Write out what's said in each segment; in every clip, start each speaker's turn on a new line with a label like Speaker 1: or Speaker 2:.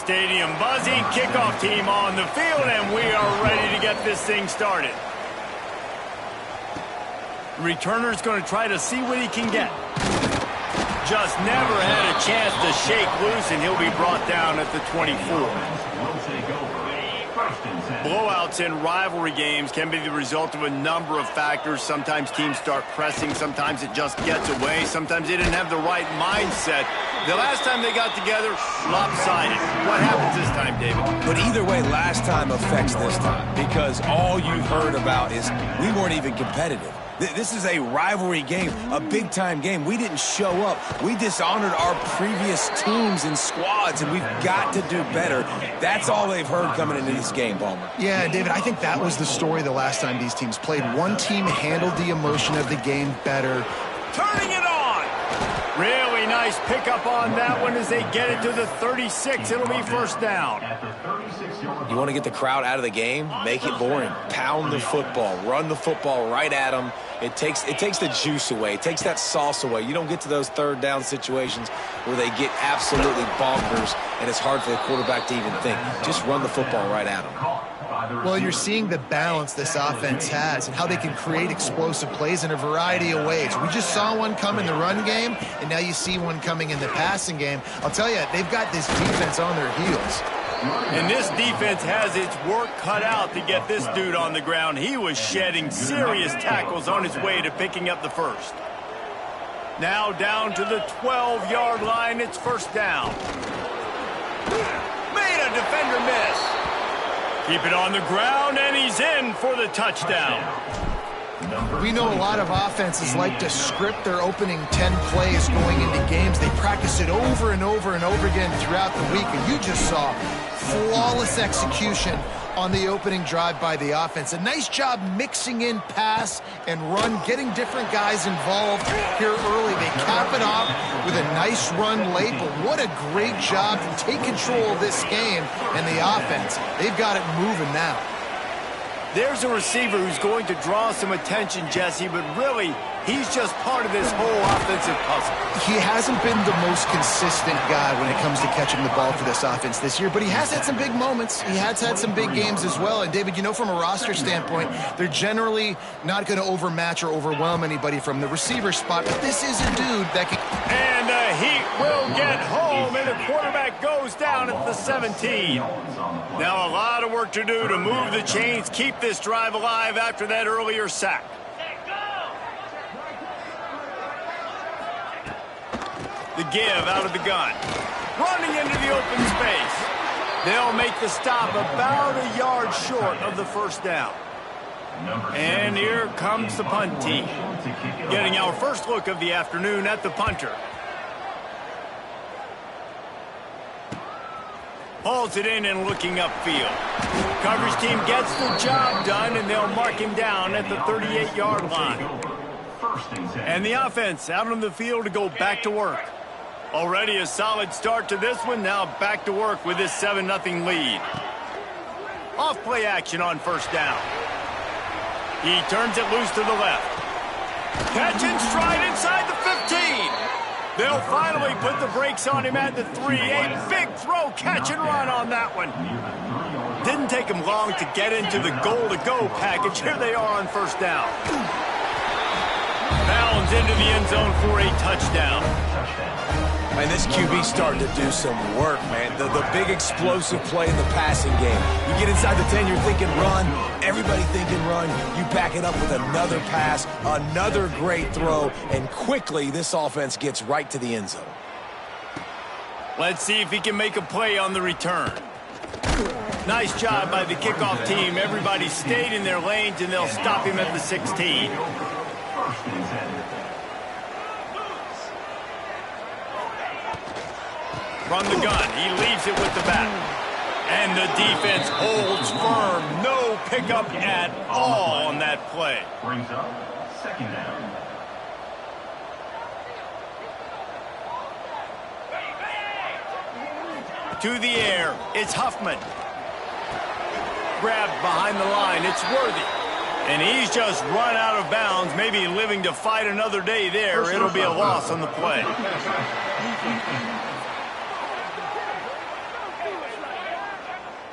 Speaker 1: stadium buzzing. Kickoff team on the field, and we are ready to get this thing started. Returner's going to try to see what he can get. Just never had a chance to shake loose, and he'll be brought down at the 24. Blowouts in rivalry games can be the result of a number of factors. Sometimes teams start pressing. Sometimes it just gets away. Sometimes they didn't have the right mindset. The last time they got together, lopsided. What happens this time, David?
Speaker 2: But either way, last time affects this time because all you've heard about is we weren't even competitive. This is a rivalry game, a big-time game. We didn't show up. We dishonored our previous teams and squads, and we've got to do better. That's all they've heard coming into this game, Palmer.
Speaker 3: Yeah, David, I think that was the story the last time these teams played. One team handled the emotion of the game better.
Speaker 1: Turning it on! Really nice pickup on that one as they get it to the 36. It'll be first down.
Speaker 2: You want to get the crowd out of the game? Make it boring. Pound the football. Run the football right at them. It takes the juice away. It takes that sauce away. You don't get to those third down situations where they get absolutely bonkers and it's hard for the quarterback to even think. Just run the football right at them.
Speaker 3: Well, you're seeing the balance this offense has and how they can create explosive plays in a variety of ways. We just saw one come in the run game, and now you see one coming in the passing game. I'll tell you, they've got this defense on their heels.
Speaker 1: And this defense has its work cut out to get this dude on the ground. He was shedding serious tackles on his way to picking up the first. Now down to the 12-yard line. It's first down. Made a defender miss. Keep it on the ground, and he's in for the touchdown.
Speaker 3: We know a lot of offenses like to script their opening 10 plays going into games. They practice it over and over and over again throughout the week, and you just saw flawless execution on the opening drive by the offense. A nice job mixing in pass and run, getting different guys involved here early. They cap it off with a nice run late, but what a great job to take control of this game and the offense. They've got it moving now.
Speaker 1: There's a receiver who's going to draw some attention, Jesse, but really, he's just part of this whole offensive puzzle.
Speaker 3: He hasn't been the most consistent guy when it comes to catching the ball for this offense this year, but he has had some big moments. He has had some big games as well. And, David, you know, from a roster standpoint, they're generally not going to overmatch or overwhelm anybody from the receiver spot, but this is a dude that can...
Speaker 1: And the Heat will get home, and the quarterback goes down at the 17. Now a lot of work to do to move the chains, keep this drive alive after that earlier sack. The give out of the gun. Running into the open space. They'll make the stop about a yard short of the first down. And here comes the punt team. Getting our first look of the afternoon at the punter. Hauls it in and looking upfield. Coverage team gets the job done, and they'll mark him down at the 38-yard line. And the offense out on the field to go back to work. Already a solid start to this one. Now back to work with this 7-0 lead. Off play action on first down. He turns it loose to the left. Catch and stride inside the 15. They'll finally put the brakes on him at the 3. A big throw, catch and run on that one. Didn't take him long to get into the goal-to-go package. Here they are on first down. Bounds into the end zone for a touchdown.
Speaker 2: Man, this QB's starting to do some work, man. The big explosive play in the passing game. You get inside the 10, you're thinking run. Everybody thinking run. You back it up with another pass, another great throw, and quickly this offense gets right to the end zone.
Speaker 1: Let's see if he can make a play on the return. Nice job by the kickoff team. Everybody stayed in their lanes, and they'll stop him at the 16. From the gun, he leaves it with the back. And the defense holds firm. No pickup at all on that play.
Speaker 4: Brings up second down.
Speaker 1: To the air, it's Huffman. Grabbed behind the line, it's Worthy. And he's just run out of bounds, maybe living to fight another day there. It'll be a loss on the play.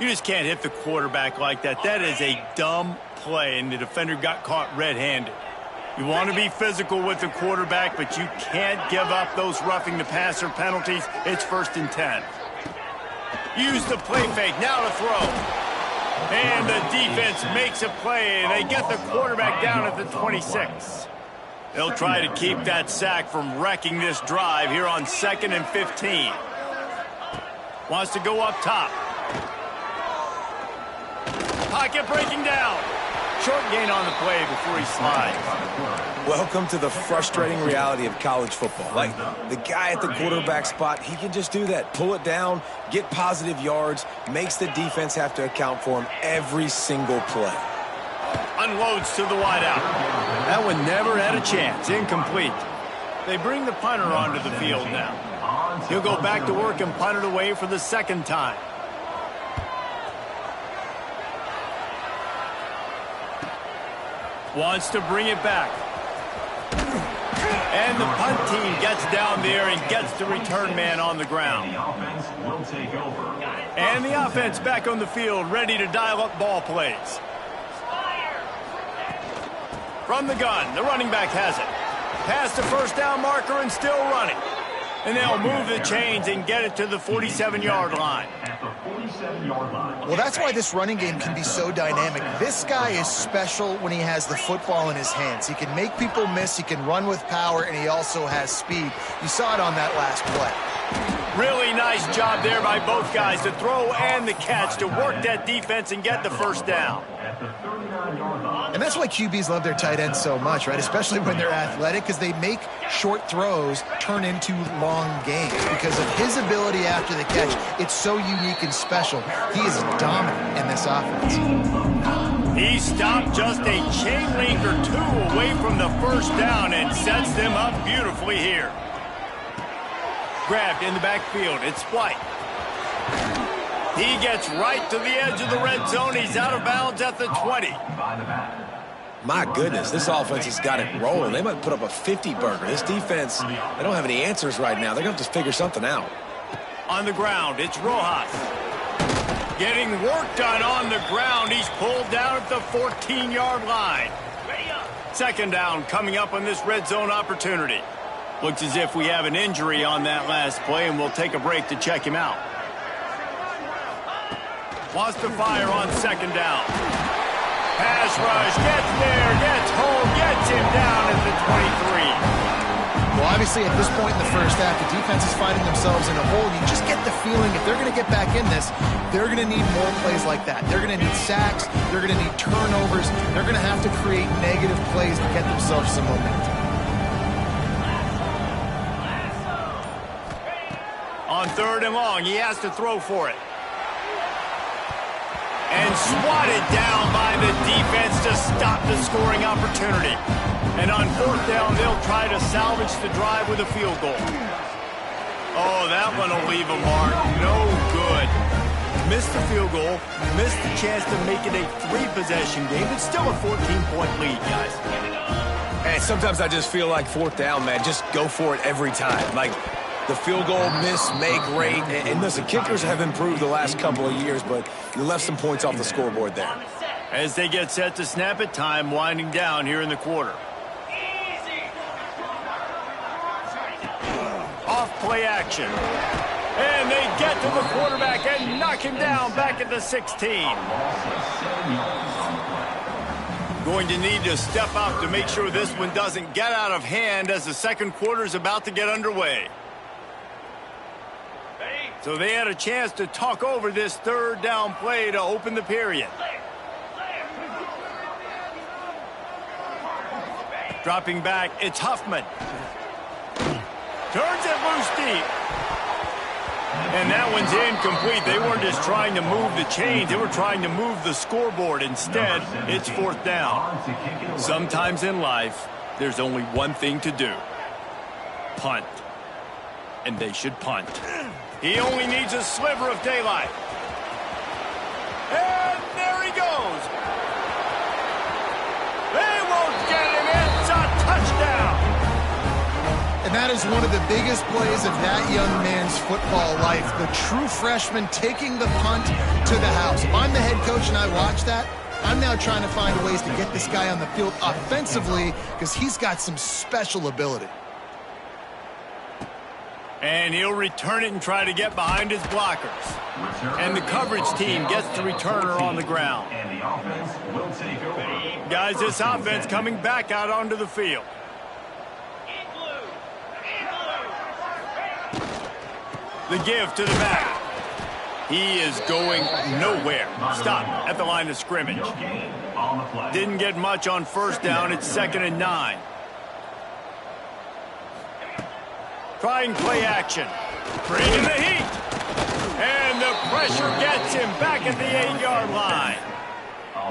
Speaker 1: You just can't hit the quarterback like that. That is a dumb play, and the defender got caught red-handed. You want to be physical with the quarterback, but you can't give up those roughing the passer penalties. It's 1st and 10. Use the play fake. Now to throw. And the defense makes a play. They get the quarterback down at the 26. They'll try to keep that sack from wrecking this drive here on 2nd and 15. Wants to go up top. Pocket breaking down. Short gain on the play before he slides.
Speaker 2: Welcome to the frustrating reality of college football. Like, the guy at the quarterback spot, he can just do that. Pull it down, get positive yards, makes the defense have to account for him every single play.
Speaker 1: Unloads to the wideout. That one never had a chance. Incomplete. They bring the punter onto the field now. He'll go back to work and punt it away for the 2nd time. Wants to bring it back. And the punt team gets down there and gets the return man on the ground. And the offense back on the field, ready to dial up ball plays. From the gun, the running back has it. Past the 1st down marker and still running. And they'll move the chains and get it to the 47-yard line.
Speaker 3: Well, that's why this running game can be so dynamic. This guy is special when he has the football in his hands. He can make people miss, he can run with power, and he also has speed. You saw it on that last play.
Speaker 1: Really nice job there by both guys, the throw and the catch, to work that defense and get the 1st down.
Speaker 3: And that's why QBs love their tight ends so much, right? Especially when they're athletic, because they make short throws turn into long games. Because of his ability after the catch, it's so unique and special. He is dominant in this offense.
Speaker 1: He stopped just a chain link or two away from the 1st down and sets them up beautifully here. Grabbed in the backfield. It's White. He gets right to the edge of the red zone. He's out of bounds at the 20.
Speaker 2: My goodness, this offense has got it rolling. They might put up a 50-burger. This defense, they don't have any answers right now. They're going to have to figure something out.
Speaker 1: On the ground, it's Rojas. Getting work done on the ground. He's pulled down at the 14-yard line. 2nd down coming up on this red zone opportunity. Looks as if we have an injury on that last play, and we'll take a break to check him out. Wants to fire on 2nd down. Pass rush, gets there, gets home, gets him down at the 23.
Speaker 3: Well, obviously, at this point in the 1st half, the defense is finding themselves in a hole. You just get the feeling if they're going to get back in this, they're going to need more plays like that. They're going to need sacks. They're going to need turnovers. They're going to have to create negative plays to get themselves some momentum.
Speaker 1: On 3rd and long, he has to throw for it. And swatted down by the defense to stop the scoring opportunity. And on 4th down, they'll try to salvage the drive with a field goal. Oh, that one will leave a mark. No good. Missed the field goal, missed the chance to make it a 3-possession game. It's still a 14-point lead, guys.
Speaker 2: Hey, sometimes I just feel like 4th down, man. Just go for it every time. Like, the field goal miss, make rate. And listen, kickers have improved the last couple of years, but you left some points off the scoreboard there.
Speaker 1: As they get set to snap it, time winding down here in the quarter. Off play action. And they get to the quarterback and knock him down back at the 16. Going to need to step up to make sure this one doesn't get out of hand as the 2nd quarter is about to get underway. So they had a chance to talk over this 3rd down play to open the period. Dropping back, it's Huffman. Turns it loose deep. And that one's incomplete. They weren't just trying to move the chains. They were trying to move the scoreboard. Instead, it's 4th down. Sometimes in life, there's only one thing to do. Punt. And they should punt. He only needs a sliver of daylight. And there he goes. They won't get him. It's a touchdown.
Speaker 3: And that is one of the biggest plays of that young man's football life. The true freshman taking the punt to the house. If I'm the head coach and I watch that, I'm now trying to find ways to get this guy on the field offensively because he's got some special ability.
Speaker 1: And he'll return it and try to get behind his blockers. And the coverage team gets the returner on the ground.
Speaker 4: And the offense will take over.
Speaker 1: Guys, this offense coming back out onto the field. The give to the back. He is going nowhere. Stop at the line of scrimmage.
Speaker 4: No gain on the play.
Speaker 1: Didn't get much on first down. It's 2nd and 9. Trying play action. Bringing the heat. And the pressure gets him back at the 8-yard line.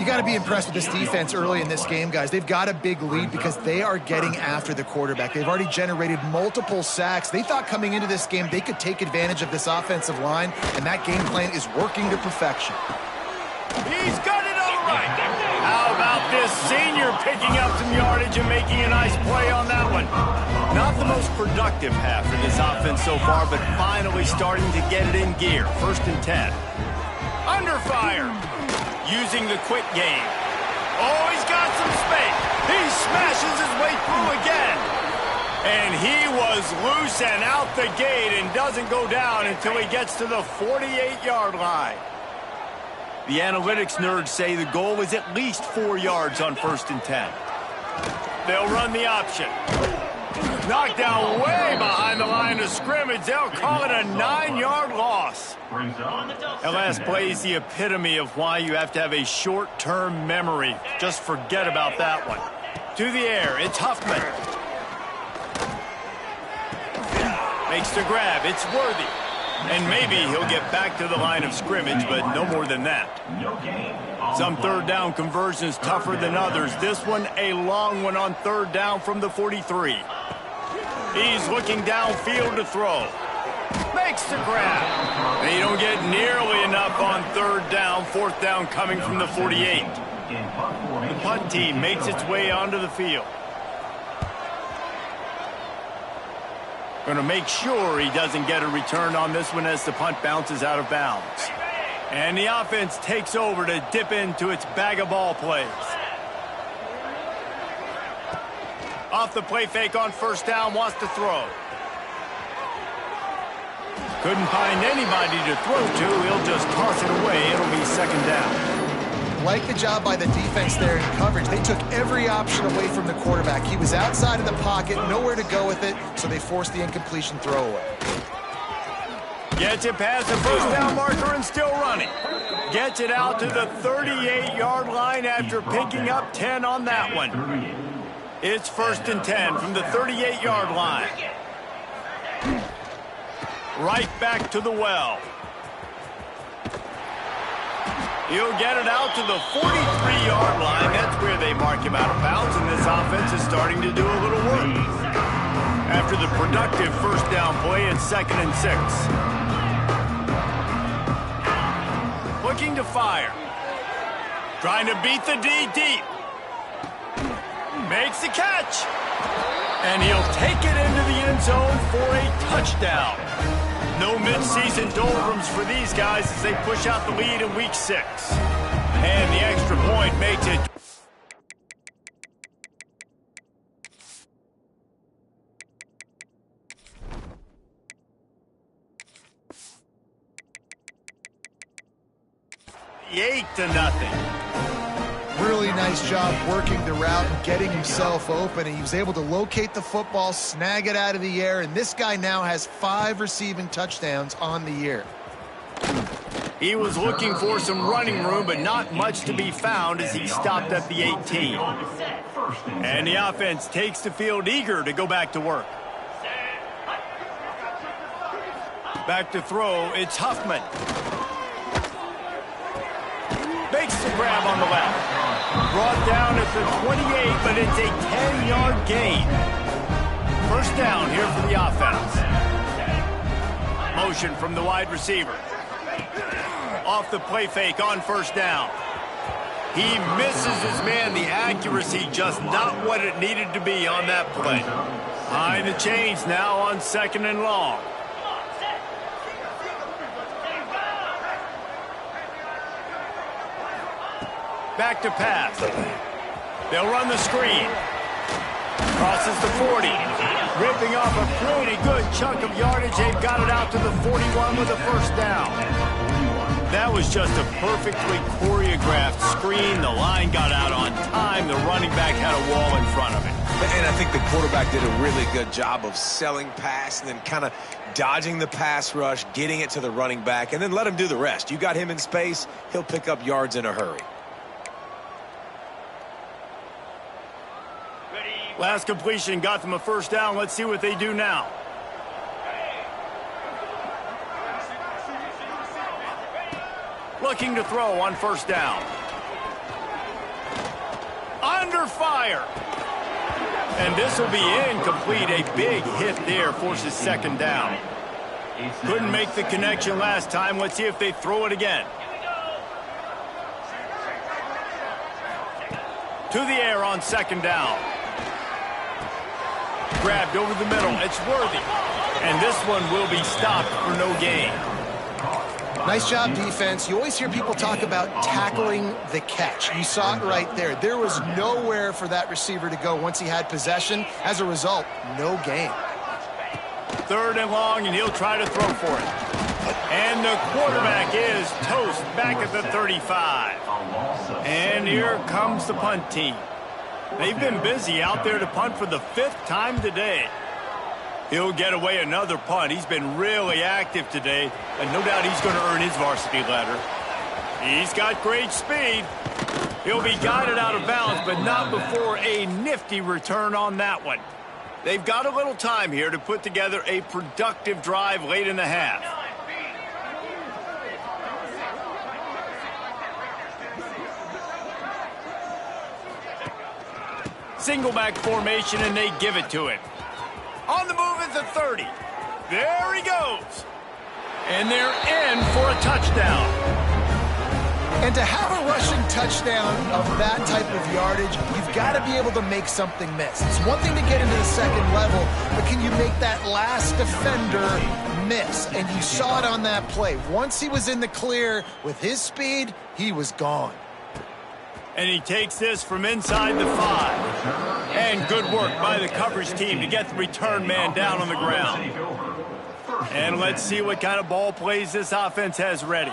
Speaker 3: You got to be impressed with this defense early in this game, guys. They've got a big lead because they are getting after the quarterback. They've already generated multiple sacks. They thought coming into this game they could take advantage of this offensive line, and that game plan is working to perfection.
Speaker 1: He's got it all right. How about this senior picking up some yardage and making a nice play on that one? Not the most productive half for this offense so far, but finally starting to get it in gear. 1st and 10. Under fire. Using the quick game. Oh, he's got some space. He smashes his way through again. And he was loose and out the gate and doesn't go down until he gets to the 48-yard line. The analytics nerds say the goal is at least 4 yards on 1st and 10. They'll run the option. Knocked down way behind the line of scrimmage. They'll call it a 9-yard loss. That last play is the epitome of why you have to have a short-term memory. Just forget about that one. To the air, it's Huffman. Makes the grab, it's Worthy. And maybe he'll get back to the line of scrimmage, but no more than that. Some 3rd down conversions tougher than others. This one a long one on 3rd down from the 43. He's looking downfield to throw. Makes the grab. They don't get nearly enough on 3rd down. 4th down coming from the 48. The punt team makes its way onto the field. Going to make sure he doesn't get a return on this one as the punt bounces out of bounds. And the offense takes over to dip into its bag of ball plays. Off the play fake on 1st down, wants to throw. Couldn't find anybody to throw to. He'll just toss it away. It'll be 2nd down.
Speaker 3: Like the job by the defense there in coverage. They took every option away from the quarterback. He was outside of the pocket, nowhere to go with it, so they forced the incompletion throwaway.
Speaker 1: Gets it past the 1st down marker and still running. Gets it out to the 38-yard line after picking up 10 on that one. It's 1st and 10 from the 38-yard line. Right back to the well. He'll get it out to the 43-yard line. That's where they mark him out of bounds, and this offense is starting to do a little work. After the productive 1st down play, it's 2nd and 6. Looking to fire. Trying to beat the D deep. Makes the catch. And he'll take it into the end zone for a touchdown. No midseason doldrums for these guys as they push out the lead in week 6. And the extra point makes it. Eight to nothing.
Speaker 3: Really nice job working the route and getting himself open. And he was able to locate the football, snag it out of the air, and this guy now has 5 receiving touchdowns on the year.
Speaker 1: He was looking for some running room, but not much to be found as he stopped at the 18. And the offense takes the field eager to go back to work. Back to throw, it's Huffman. Makes the grab on the left. Brought down at the 28, but it's a 10-yard gain. 1st down here for the offense. Motion from the wide receiver. Off the play fake on 1st down. He misses his man. The accuracy just not what it needed to be on that play. Behind the chains now on 2nd and long. Back to pass. They'll run the screen. Crosses the 40. Ripping off a pretty good chunk of yardage. They've got it out to the 41 with a first down. That was just a perfectly choreographed screen. The line got out on time. The running back had a wall in front of it.
Speaker 2: And I think the quarterback did a really good job of selling pass and then kind of dodging the pass rush, getting it to the running back, and then let him do the rest. You got him in space, he'll pick up yards in a hurry.
Speaker 1: Last completion got them a first down. Let's see what they do now. Looking to throw on first down. Under fire. And this will be incomplete. A big hit there forces 2nd down. Couldn't make the connection last time. Let's see if they throw it again. To the air on 2nd down. Grabbed over the middle. It's Worthy. And this one will be stopped for no gain.
Speaker 3: Nice job, defense. You always hear people talk about tackling the catch. You saw it right there. There was nowhere for that receiver to go once he had possession. As a result, no gain.
Speaker 1: 3rd and long, and he'll try to throw for it. And the quarterback is toast back at the 35. And here comes the punt team. They've been busy out there to punt for the 5th time today. He'll get away another punt. He's been really active today, and no doubt he's going to earn his varsity letter. He's got great speed. He'll be guided out of bounds, but not before a nifty return on that one. They've got a little time here to put together a productive drive late in the half. Single back formation, and they give it to him. On the move is the 30. There he goes. And they're in for a touchdown.
Speaker 3: And to have a rushing touchdown of that type of yardage, you've got to be able to make something miss. It's one thing to get into the 2nd level, but can you make that last defender miss? And you saw it on that play. Once he was in the clear with his speed, he was gone.
Speaker 1: And he takes this from inside the 5. And good work by the coverage team to get the return man down on the ground. And let's see what kind of ball plays this offense has ready.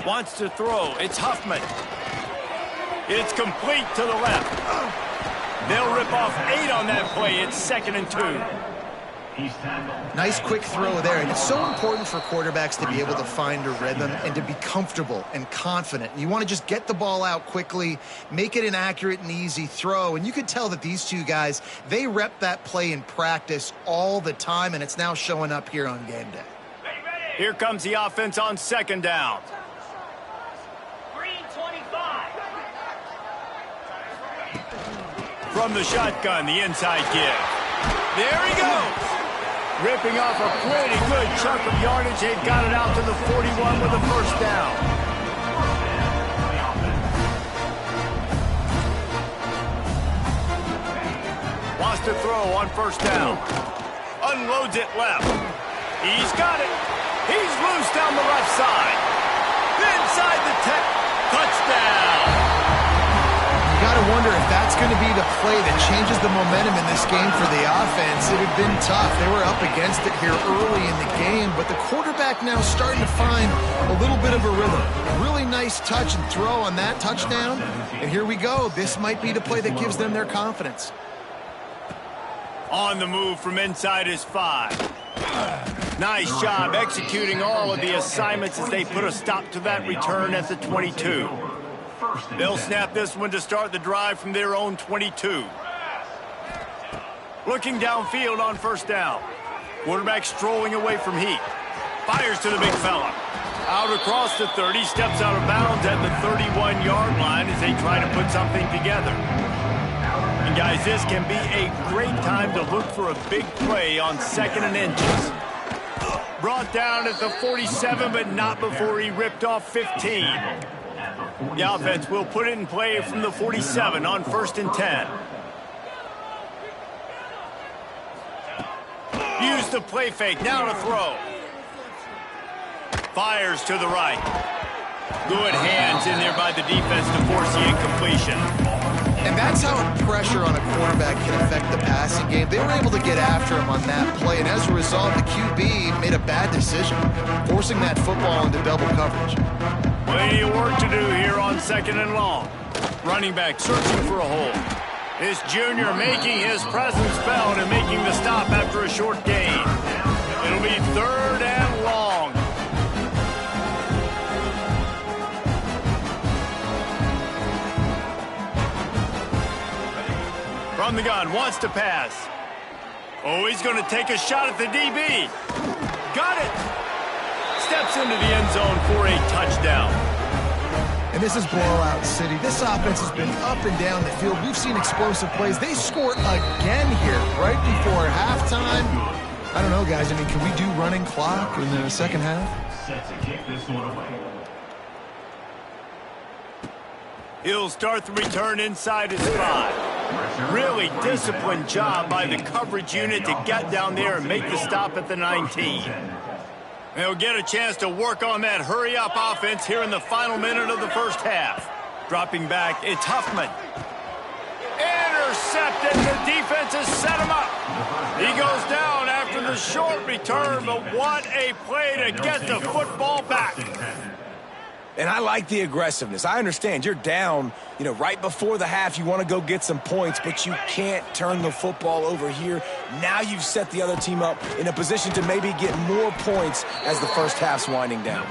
Speaker 1: Wants to throw. It's Huffman. It's complete to the left. They'll rip off 8 on that play. It's 2nd and 2.
Speaker 3: Nice quick throw there, and it's so important for quarterbacks to be able to find a rhythm and to be comfortable and confident. You want to just get the ball out quickly, make it an accurate and easy throw, and you could tell that these two guys, they rep that play in practice all the time, and it's now showing up here on game day.
Speaker 1: Here comes the offense on 2nd down. From the shotgun, the inside give. There he goes. Ripping off a pretty good chunk of yardage. They've got it out to the 41 with a first down. Wants to throw on first down. Unloads it left. He's got it. He's loose down the left side. Inside the 10. Touchdown.
Speaker 3: You got to wonder if that's going to be the play that changes the momentum in this game for the offense. It had been tough. They were up against it here early in the game, but the quarterback now starting to find a little bit of a rhythm. Really nice touch and throw on that touchdown. And here we go. This might be the play that gives them their confidence.
Speaker 1: On the move from inside his 5. Nice job executing all of the assignments as they put a stop to that return at the 22. They'll snap this one to start the drive from their own 22. Looking downfield on first down. Quarterback strolling away from heat. Fires to the big fella. Out across the 30, steps out of bounds at the 31-yard line as they try to put something together. And guys, this can be a great time to look for a big play on 2nd and inches. Brought down at the 47, but not before he ripped off 15. The offense will put it in play from the 47 on 1st and 10. Use the play fake, now to throw. Fires to the right. Good hands in there by the defense to force the incompletion.
Speaker 3: And that's how pressure on a quarterback can affect the passing game. They were able to get after him on that play, and as a result, the QB made a bad decision, forcing that football into double coverage.
Speaker 1: Plenty of work to do here on 2nd and long. Running back searching for a hole. This junior making his presence felt and making the stop after a short gain. It'll be 3rd and long. From the gun, wants to pass. Oh, he's going to take a shot at the DB. Got it. Steps into the end zone for a touchdown.
Speaker 3: And this is blowout city. This offense has been up and down the field. We've seen explosive plays. They scored again here right before halftime. I don't know, guys. I mean, can we do running clock in the second half?
Speaker 4: Set to kick this one away.
Speaker 1: He'll start the return inside his 5. Really disciplined job by the coverage unit to get down there and make the stop at the 19. They'll get a chance to work on that hurry-up offense here in the final minute of the first half. Dropping back, it's Huffman. Intercepted. The defense has set him up. He goes down after the short return, but what a play to get the football back.
Speaker 2: And I like the aggressiveness. I understand you're down, right before the half. You want to go get some points, but you can't turn the football over here. Now you've set the other team up in a position to maybe get more points as the first half's winding down.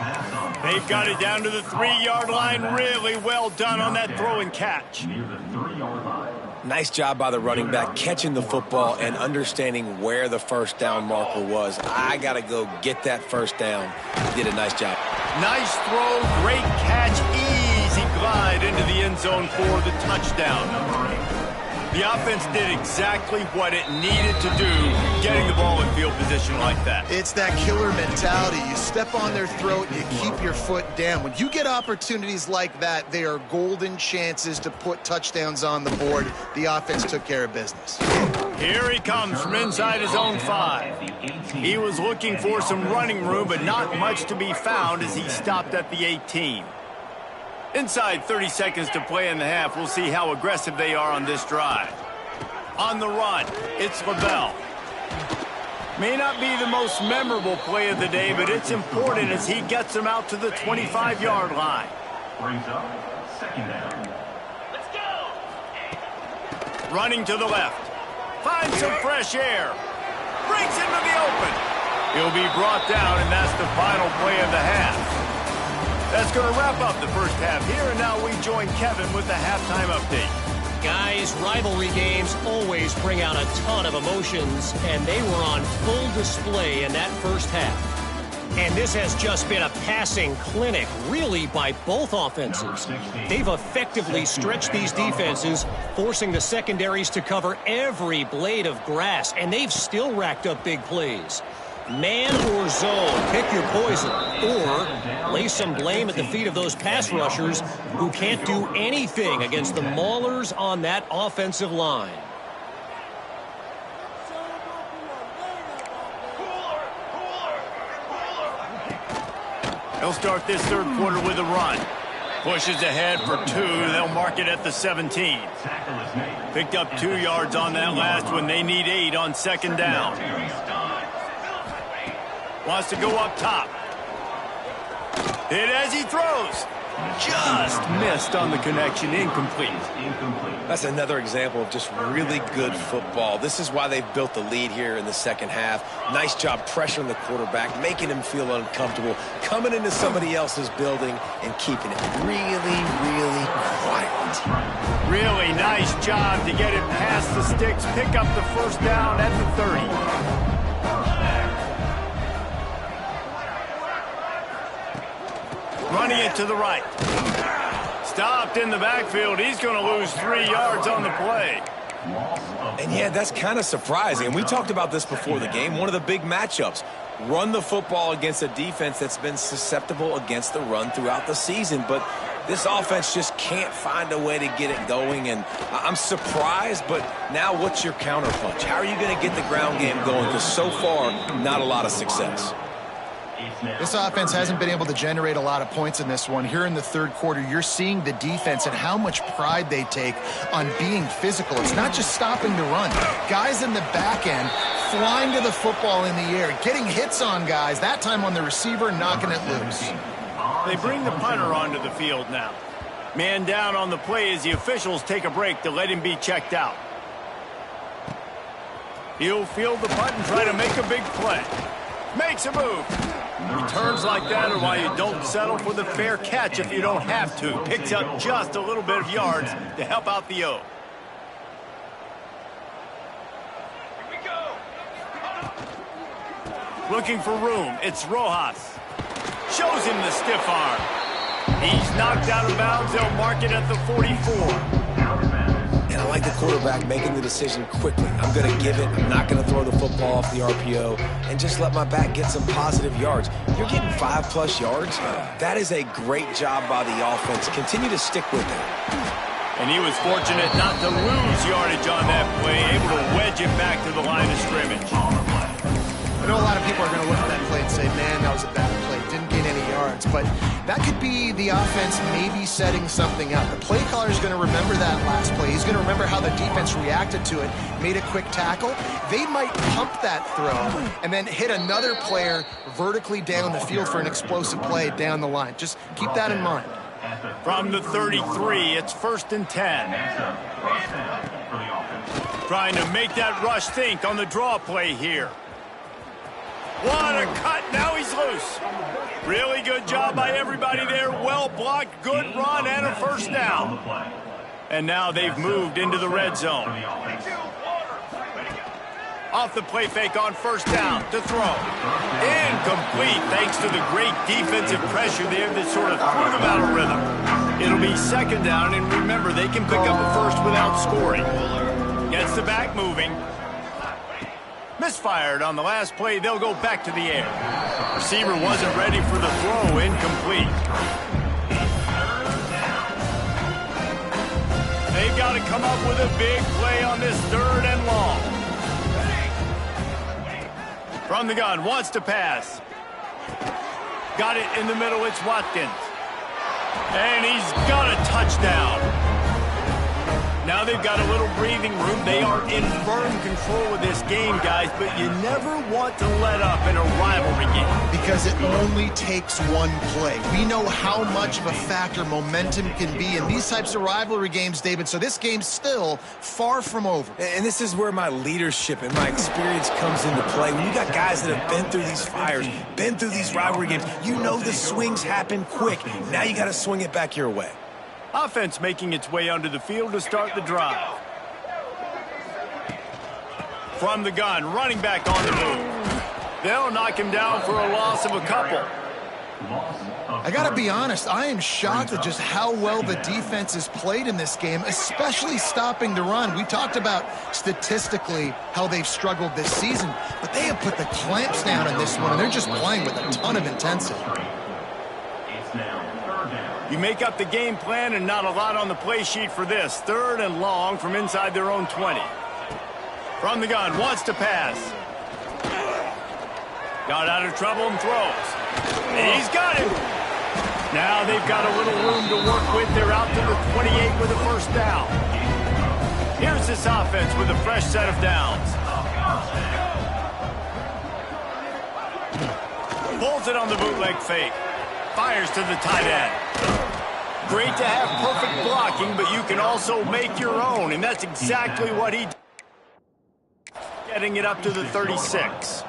Speaker 1: They've got it down to the 3-yard line. Really well done on that throw and catch.
Speaker 4: Near the 3-yard line.
Speaker 2: Nice job by the running back catching the football and understanding where the first down marker was. I got to go get that first down. He did a nice job.
Speaker 1: Nice throw, great catch, easy glide into the end zone for the touchdown. The offense did exactly what it needed to do, getting the ball in field position like that.
Speaker 3: It's that killer mentality. You step on their throat, you keep your foot down. When you get opportunities like that, they are golden chances to put touchdowns on the board. The offense took care of business.
Speaker 1: Here he comes from inside his own 5. He was looking for some running room, but not much to be found as he stopped at the 18. Inside 30 seconds to play in the half. We'll see how aggressive they are on this drive. On the run, it's Lavelle. May not be the most memorable play of the day, but it's important as he gets them out to the 25-yard line.
Speaker 4: Brings up 2nd down.
Speaker 1: Let's go! Running to the left. Finds some fresh air. Breaks into the open. He'll be brought down, and that's the final play of the half. That's going to wrap up the first half here, and now we join Kevin with the halftime update.
Speaker 5: Guys, rivalry games always bring out a ton of emotions, and they were on full display in that first half. And this has just been a passing clinic, really, by both offenses. They've effectively stretched these defenses, forcing the secondaries to cover every blade of grass, and they've still racked up big plays. Man or zone, pick your poison, or lay some blame at the feet of those pass rushers who can't do anything against the maulers on that offensive line.
Speaker 1: He'll start this third quarter with a run. Pushes ahead for 2. They'll mark it at the 17. Picked up 2 yards on that last one. They need 8 on 2nd down. Wants to go up top. Hit as he throws. Just missed on the connection. Incomplete.
Speaker 2: That's another example of just really good football. This is why they've built the lead here in the second half. Nice job pressuring the quarterback, making him feel uncomfortable, coming into somebody else's building and keeping it really, really quiet.
Speaker 1: Really nice job to get it past the sticks, pick up the first down at the 30. Running it to the right. Stopped in the backfield. He's going to lose 3 yards on the play.
Speaker 2: And yeah, that's kind of surprising. And we talked about this before the game. One of the big matchups. Run the football against a defense that's been susceptible against the run throughout the season. But this offense just can't find a way to get it going. And I'm surprised, but now what's your counterpunch? How are you going to get the ground game going? Because so far, not a lot of success.
Speaker 3: This offense hasn't been able to generate a lot of points in this one. Here in the third quarter, you're seeing the defense and how much pride they take on being physical. It's not just stopping the run. Guys in the back end flying to the football in the air, getting hits on guys, that time on the receiver, knocking it loose.
Speaker 1: They bring the punter onto the field now. Man down on the play as the officials take a break to let him be checked out. He'll field the punt and try to make a big play. Makes a move. Returns like that are why you don't settle for the fair catch if you don't have to. Picks up just a little bit of yards to help out the O. Here we go. Looking for room. It's Rojas. Shows him the stiff arm. He's knocked out of bounds. They'll mark it at the 44.
Speaker 2: And I like the quarterback making the decision quickly. I'm going to give it. I'm not going to throw the football off the RPO and just let my back get some positive yards. You're getting 5+ yards. That is a great job by the offense. Continue to stick with it.
Speaker 1: And he was fortunate not to lose yardage on that play, able to wedge it back to the line of scrimmage.
Speaker 3: I know a lot of people are going to look at that play and say, man, that was a bad play. Didn't gain any yards. But that could be the offense maybe setting something up. The play caller is going to remember that last play. He's going to remember how the defense reacted to it, made a quick tackle. They might pump that throw and then hit another player vertically down the field for an explosive play down the line. Just keep that in mind.
Speaker 1: From the 33, it's 1st and 10. Trying to make that rush think on the draw play here. What a cut. Now he's loose. Really good job by everybody there. Well blocked. Good run and a first down. And now they've moved into the red zone. Off the play fake on first down to throw. Incomplete thanks to the great defensive pressure there that sort of threw them out of rhythm. It'll be 2nd down, and remember, they can pick up a first without scoring. Gets the back moving. Misfired on the last play. They'll go back to the air. Receiver wasn't ready for the throw. Incomplete. They've got to come up with a big play on this 3rd and long. From the gun, wants to pass. Got it in the middle. It's Watkins. And he's got a touchdown. Now they've got a little breathing room. They are in firm control of this game, guys, but you never want to let up in a rivalry game.
Speaker 3: Because it only takes one play. We know how much of a factor momentum can be in these types of rivalry games, David, so this game's still far from over.
Speaker 2: And this is where my leadership and my experience comes into play. When you got guys that have been through these fires, been through these rivalry games, you know the swings happen quick. Now you got to swing it back your way.
Speaker 1: Offense making its way onto the field to start the drive. From the gun, running back on the move. They'll knock him down for a loss of a couple.
Speaker 3: I got to be honest, I am shocked at just how well the defense has played in this game, especially stopping the run. We talked about statistically how they've struggled this season, but they have put the clamps down in this one, and they're just playing with a ton of intensity.
Speaker 1: You make up the game plan and not a lot on the play sheet for this. 3rd and long from inside their own 20. From the gun, wants to pass. Got out of trouble and throws. And he's got him. Now they've got a little room to work with. They're out to the 28 with a first down. Here's this offense with a fresh set of downs. Pulls it on the bootleg fake. Fires to the tight end. Great to have perfect blocking, but you can also make your own, and that's exactly what he did. Getting it up to the 36.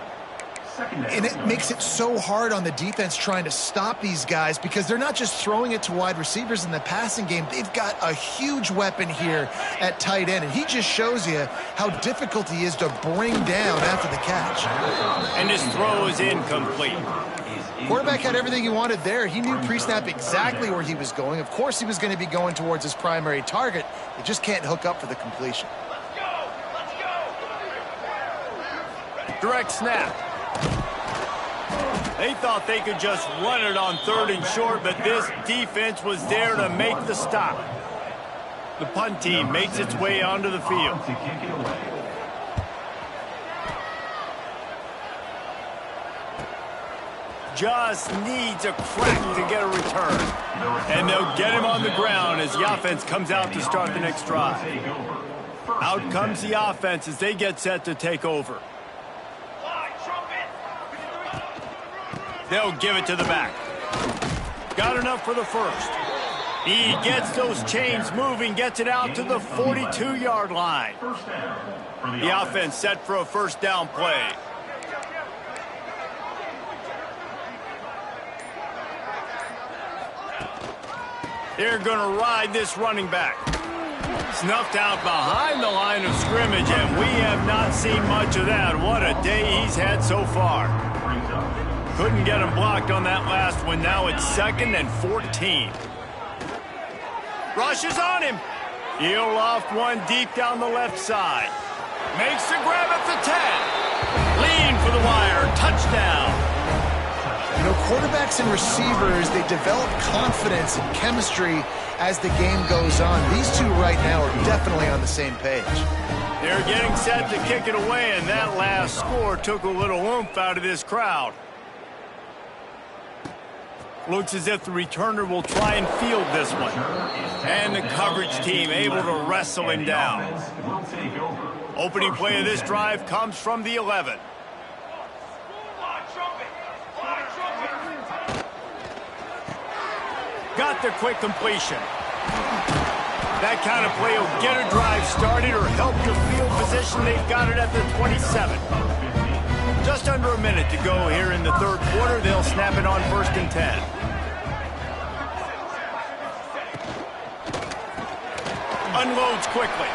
Speaker 3: And it makes it so hard on the defense trying to stop these guys because they're not just throwing it to wide receivers in the passing game. They've got a huge weapon here at tight end, and he just shows you how difficult he is to bring down after the catch.
Speaker 1: And his throw is incomplete.
Speaker 3: Quarterback had everything he wanted there. He knew pre-snap exactly where he was going. Of course he was going to be going towards his primary target. He just can't hook up for the completion.
Speaker 1: Direct snap. They thought they could just run it on 3rd and short, but this defense was there to make the stop. The punt team makes its way onto the field. Just needs a crack to get a return. And they'll get him on the ground as the offense comes out to start the next drive. Out comes the offense as they get set to take over. They'll give it to the back. Got enough for the first. He gets those chains moving, gets it out to the 42-yard line. The offense set for a first down play. They're going to ride this running back. Snuffed out behind the line of scrimmage, and we have not seen much of that. What a day he's had so far. Couldn't get him blocked on that last one. Now it's 2nd and 14. Rushes on him. He'll loft one deep down the left side. Makes the grab at the 10. Lean for the wire. Touchdown.
Speaker 3: You know, quarterbacks and receivers, they develop confidence and chemistry as the game goes on. These two right now are definitely on the same page.
Speaker 1: They're getting set to kick it away, and that last score took a little oomph out of this crowd. Looks as if the returner will try and field this one. And the coverage team able to wrestle him down. Opening play of this drive comes from the 11. Got the quick completion. That kind of play will get a drive started or help your field position. They've got it at the 27. Just under a minute to go here in the 3rd quarter. They'll snap it on 1st and 10. Unloads quickly.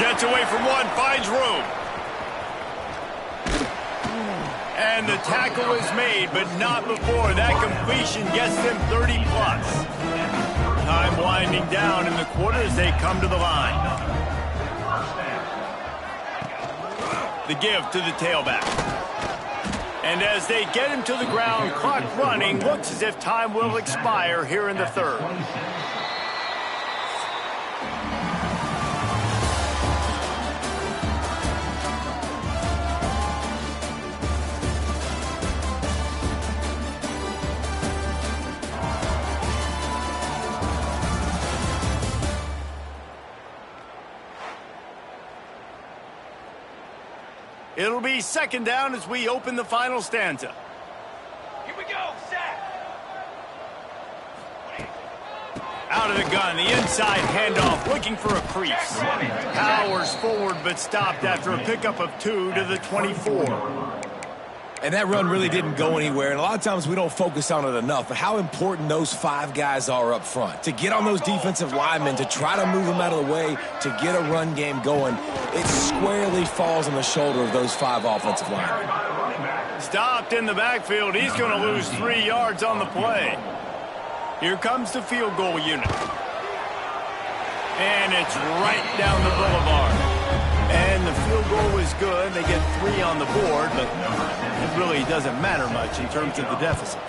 Speaker 1: Gets away from one, finds room. And the tackle is made, but not before. That completion gets them 30+. Time winding down in the quarter as they come to the line. The give to the tailback. And as they get him to the ground, clock running, looks as if time will expire here in the 3rd. It'll be 2nd down as we open the final stanza.
Speaker 6: Here we go, Zach.
Speaker 1: Out of the gun, the inside handoff, looking for a crease. Powers forward, but stopped after a pickup of 2 to the 24.
Speaker 2: And that run really didn't go anywhere, and a lot of times we don't focus on it enough, but how important those 5 guys are up front. To get on those defensive linemen, to try to move them out of the way, to get a run game going, it squarely falls on the shoulder of those 5 offensive linemen.
Speaker 1: Stopped in the backfield. He's going to lose 3 yards on the play. Here comes the field goal unit. And it's right down the boulevard. And the field goal was good. They get 3 on the board, but it really doesn't matter much in terms of the deficit.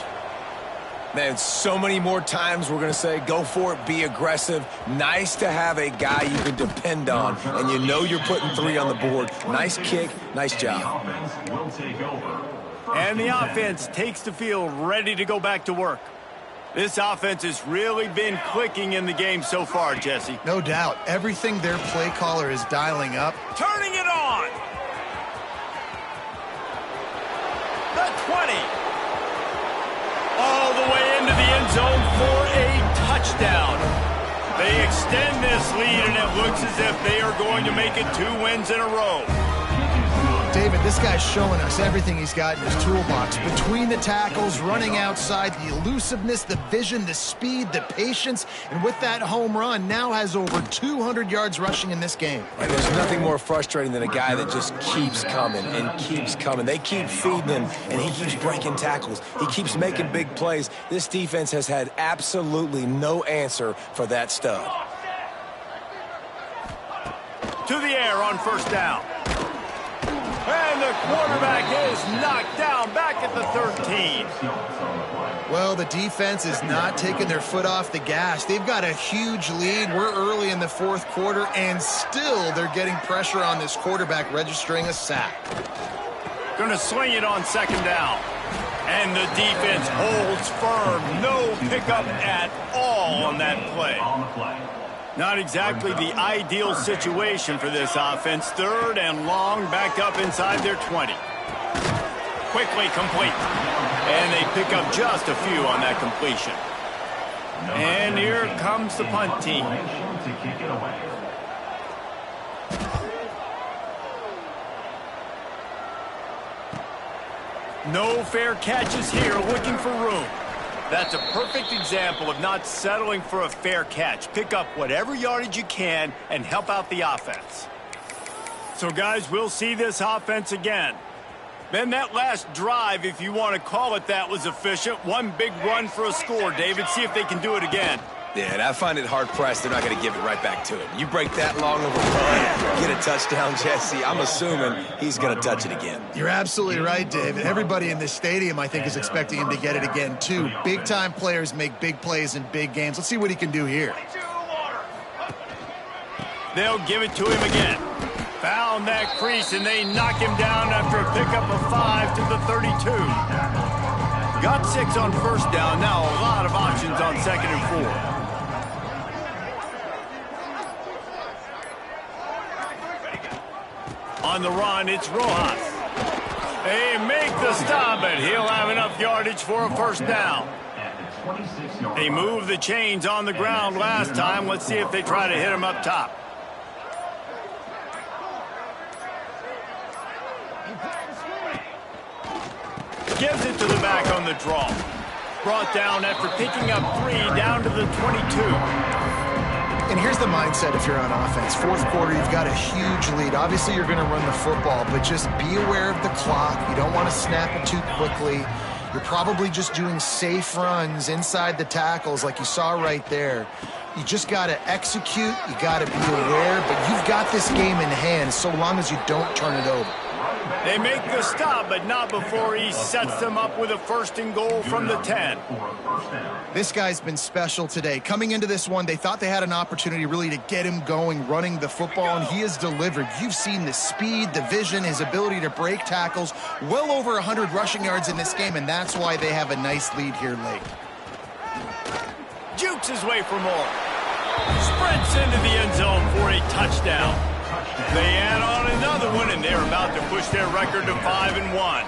Speaker 2: Man, so many more times we're going to say, go for it, be aggressive. Nice to have a guy you can depend on, and you know you're putting 3 on the board. Nice kick, nice job.
Speaker 1: And the offense takes the field, ready to go back to work. This offense has really been clicking in the game so far, Jesse.
Speaker 3: No doubt. Everything their play caller is dialing up.
Speaker 1: Turning it on. The 20. All the way into the end zone for a touchdown. They extend this lead, and it looks as if they are going to make it 2 wins in a row.
Speaker 3: David, this guy's showing us everything he's got in his toolbox. Between the tackles, running outside, the elusiveness, the vision, the speed, the patience, and with that home run, now has over 200 yards rushing in this game.
Speaker 2: And there's nothing more frustrating than a guy that just keeps coming and keeps coming. They keep feeding him, and he keeps breaking tackles. He keeps making big plays. This defense has had absolutely no answer for that stud.
Speaker 1: To the air on 1st down. And the quarterback is knocked down back at the 13.
Speaker 3: Well, the defense is not taking their foot off the gas. They've got a huge lead. We're early in the fourth quarter, and still they're getting pressure on this quarterback, registering a sack.
Speaker 1: Going to swing it on second down. And the defense holds firm. No pickup at all on that play. Not exactly the ideal situation for this offense. Third and long, back up inside their 20. Quickly complete. And they pick up just a few on that completion. And here comes the punt team. No fair catches here, looking for room. That's a perfect example of not settling for a fair catch. Pick up whatever yardage you can and help out the offense. So, guys, we'll see this offense again. Man, that last drive, if you want to call it that, was efficient. One big run for a score, David. See if they can do it again.
Speaker 2: Yeah, and I find it hard-pressed they're not going to give it right back to him. You break that long of a run, get a touchdown, Jesse, I'm assuming he's going to touch it again.
Speaker 3: You're absolutely right, David. Everybody in this stadium, I think, is expecting him to get it again, too. Big-time players make big plays in big games. Let's see what he can do here.
Speaker 1: They'll give it to him again. Found that crease, and they knock him down after a pickup of 5 to the 32. Got 6 on first down. Now a lot of options on second and 4. On the run, it's Rojas. They make the stop, but he'll have enough yardage for a first down. They moved the chains on the ground last time. Let's see if they try to hit him up top. Gives it to the back on the draw. Brought down after picking up 3 down to the 22.
Speaker 3: And here's the mindset if you're on offense. Fourth quarter, you've got a huge lead. Obviously, you're going to run the football, but just be aware of the clock. You don't want to snap it too quickly. You're probably just doing safe runs inside the tackles like you saw right there. You just got to execute. You got to be aware, but you've got this game in hand so long as you don't turn it over.
Speaker 1: They make the stop, but not before he sets them up with a first and goal from the 10.
Speaker 3: This guy's been special today. Coming into this one, they thought they had an opportunity really to get him going, running the football, and he has delivered. You've seen the speed, the vision, his ability to break tackles. Well over 100 rushing yards in this game, and that's why they have a nice lead here late.
Speaker 1: Jukes his way for more. Sprints into the end zone for a touchdown. They add on another one, and they're about to push their record to 5-1.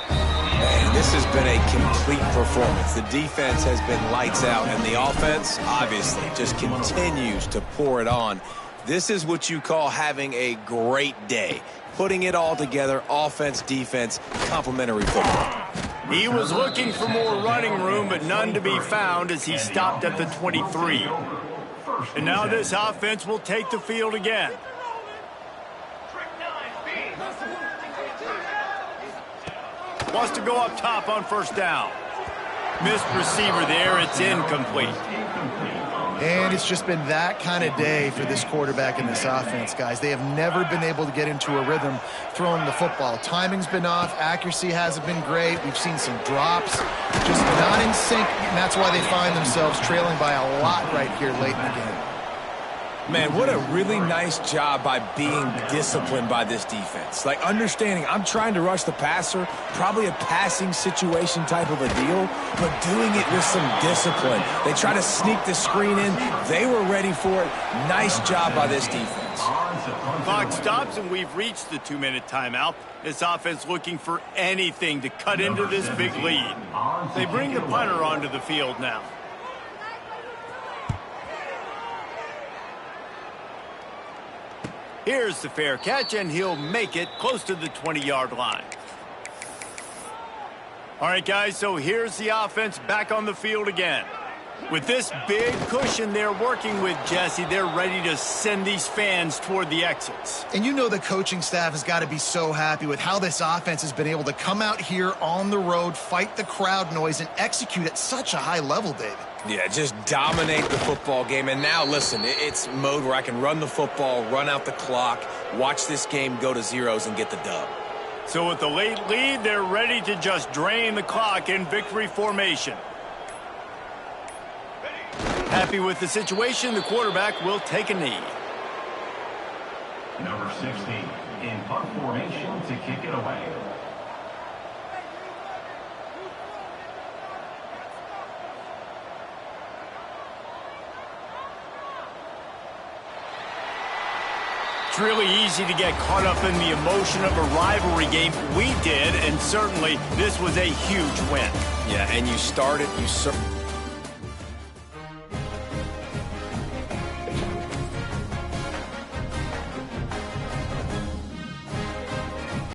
Speaker 2: Man, this has been a complete performance. The defense has been lights out, and the offense, obviously, just continues to pour it on. This is what you call having a great day. Putting it all together, offense, defense, complementary football.
Speaker 1: He was looking for more running room, but none to be found as he stopped at the 23. And now this offense will take the field again. Wants to go up top on first down. Missed receiver there. It's incomplete.
Speaker 3: And it's just been that kind of day for this quarterback and this offense, guys. They have never been able to get into a rhythm throwing the football. Timing's been off. Accuracy hasn't been great. We've seen some drops. Just not in sync, and that's why they find themselves trailing by a lot right here late in the game.
Speaker 2: Man, what a really nice job by being disciplined by this defense. Like, understanding I'm trying to rush the passer, probably a passing situation type of a deal, but doing it with some discipline. They try to sneak the screen in. They were ready for it. Nice job by this defense.
Speaker 1: Clock stops, and we've reached the 2-minute timeout. This offense looking for anything to cut into this big lead. They bring the punter onto the field now. Here's the fair catch, and he'll make it close to the 20-yard line. All right, guys, so here's the offense back on the field again. With this big cushion they're working with, Jesse, they're ready to send these fans toward the exits.
Speaker 3: And you know the coaching staff has got to be so happy with how this offense has been able to come out here on the road, fight the crowd noise, and execute at such a high level, David.
Speaker 2: Yeah, just dominate the football game. And now, listen, it's mode where I can run the football, run out the clock, watch this game go to zeros, and get the dub.
Speaker 1: So with the late lead, they're ready to just drain the clock in victory formation. Happy with the situation, the quarterback will take a knee.
Speaker 4: Number 16 in punt formation to kick it away.
Speaker 1: It's really easy to get caught up in the emotion of a rivalry game. We did, and certainly this was a huge win.
Speaker 2: Yeah, and you started,